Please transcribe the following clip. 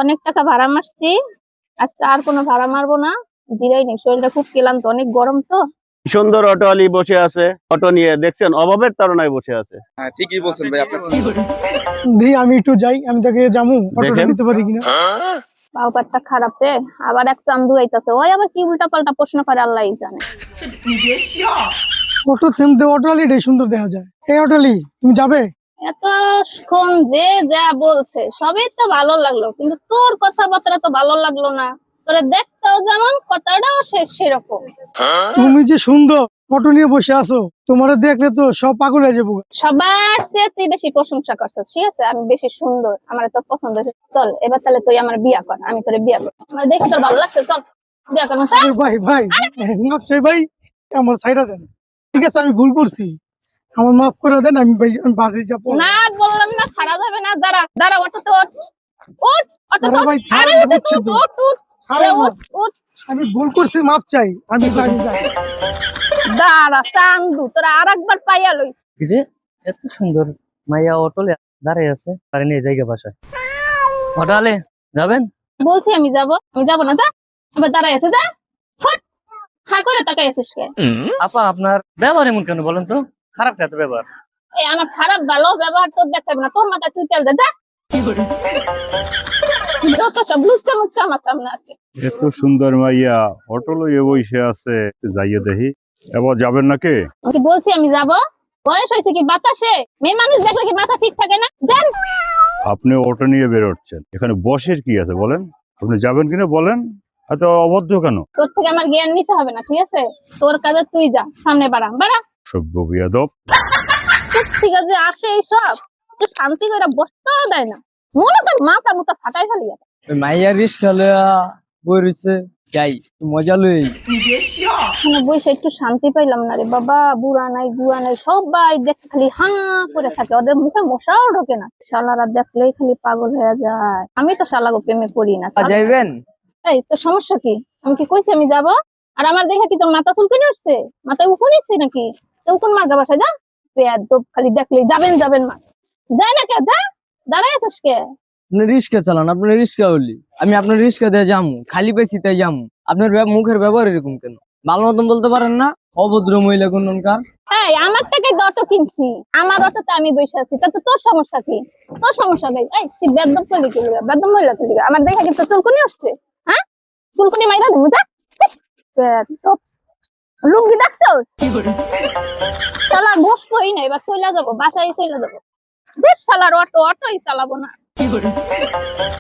অনেক টাকা ভাড়া মারছি, আজকে আর কোনো ভাড়া মারবো না। জিরাই নেই, শরীরটা খুব ক্লান্ত, অনেক গরম তো। সুন্দর অটোয়ালি বসে আছে, অটো নিয়ে দেখছেন অভাবের তাড়নায় বসে আছে। হ্যাঁ ঠিকই বলছেন ভাই, আপনার দি আমি একটু যাই, আমি তাকে যাবো অটোটা দেখেন। নিতে পারি কিনা। বাউপারটা খারাপ রে, আবার এক চান্দু আইতাছে, ওই আবার কি উল্টা পাল্টা প্রশ্ন করে আল্লাহই জানে। অটো থেমতে অটোয়ালি এটাই সুন্দর দেখা যায়। এই অটোয়ালি তুমি যাবে? এতক্ষণ যে যা বলছে সবই তো ভালো লাগলো, কিন্তু তোর কথাবার্তা তো ভালো লাগলো না। তোরে দেখতেও যেমন, কথাটাও সেরকম। তুমি যে সুন্দর অটো নিয়ে বসে আছো, তোমারে দেখলে তো সব পাগল হয়ে যাবো। সবার চেয়ে তুই বেশি প্রশংসা করছিস, ঠিক আছে? আমি বেশি সুন্দর, আমার তো পছন্দ হয়েছে। চল এবার তাহলে তুই আমার বিয়া কর, আমি তোরে বিয়া কর। আমার দেখে তোর ভালো লাগছে, চল বিয়া কর। আরে ভাই ভাই মাফ চাই ভাই, আমার ছাইড়া দেন। ঠিক আছে আমি ভুল করছি, আমার মাফ করে দেন। আমি ভাই আমি বাসে যাবো না বললাম না, ছাড়া যাবে না। দাঁড়া দাঁড়া, অটোতে ওঠ, উঠ অটোতে আরে ওঠ। ভাই ছাড়েন আরে না, উঠ, বুঝছি তো। উঠ, উঠ, ছাড়েন না। উঠ, উঠ। আমি ভুল করছি, মাফ চাই। আমি যাই। দাঁড়া চান্দু, তোরা আর একবার পাইয়া লই। রে এত সুন্দর মাইয়া অটোলে দাঁড়িয়ে আছে, তার নিয়ে জায়গা বাসায়। অটোলে যাবেন? বলছি আমি যাবো না, যা। আবার দাঁড়াই আছে, যা। ফট, হাঁ করে তাকাই আছিস কে? আপা আপনার ব্যবহার এমন কেন বলেন তো? খারাপ এত ব্যবহার। এই আমার খারাপ ভালো ব্যবহার তোর দেখাবে না, তোর মাথায় তুই তেল দে, যা। যত সব লুচ্চা মুচ্চা আমার সামনে আছে। এত সুন্দর মাইয়া অটো লইয়ে বসে আছে, যাইয়ে দেখি। এবার যাবেন নাকি? আমি বলছি আমি যাব, বয়স হয়েছে কি বাতাসে? মেয়ে মানুষ দেখলে কি মাথা ঠিক থাকে না? যান। আপনি অটো নিয়ে বেরোচ্ছেন, এখানে বসের কি আছে বলেন? আপনি যাবেন কিনা বলেন? এত অভদ্র কেন? তোর থেকে আমার জ্ঞান নিতে হবে না, ঠিক আছে? তোর কাজে তুই যা, সামনে বাড়া বাড়া। সভ্য বিয়াদব। ঠিক আছে, আসে এইসব একটু শান্তি করে বসতেও দেয় না। মনে কর মাথা মুথা ফাটাই ফেলি। মাইয়া রিস্কা লয়া বই রয়েছে, যাই মজা লই। এখানে বসে একটু শান্তি পাইলাম না রে বাবা। বুড়া নাই গুয়া নাই, সবাই দেখতে খালি হাঁ করে থাকে, ওদের মুখে মশাও ঢোকে না। শালারা দেখলেই খালি পাগল হয়ে যায়। আমি তো শালাগো প্রেমে পড়ি না। যাইবেন? এই তোর সমস্যা কি? আমি কি কইছি আমি যাব? আর আমার দেখে কি তোর মাথা চুলকুনি উঠছে? মাথায় উকুন উঠছে নাকি? তো উকুন মার্গা বাসায় যা। বেয়াদব, খালি দেখলেই যাবেন মা। যাই না কে, যা। দাঁড়াই আছিস কে? আপনি রিস্কা চালান, আপনার রিস্কা হলি। আমি আপনার রিস্কা দিয়ে যামু, খালি পেয়েছি তাই যামু। আপনার মুখের ব্যবহার এরকম কেন? ভালো মতন বলতে পারেন না? অভদ্র মহিলা কোনকার। এই আমার টাকায় তো অটো কিনছি, আমার অটোতে আমি বসে আছি, তাতে তোর সমস্যা কি? তোর সমস্যা কি? এই তুই বেদব করলি কি? বেদব মহিলা করলি? আমার দেখে কি তোর চুলকুনি আসছে? হ্যাঁ, চুলকুনি মাইরা দিমু, যা। বেদব। লুঙ্গি দেখছস? শালা বসবই না, এবার চলে যাবো বাসায়, চলে যাবো। বেশ শালার অটোই চালাবো না।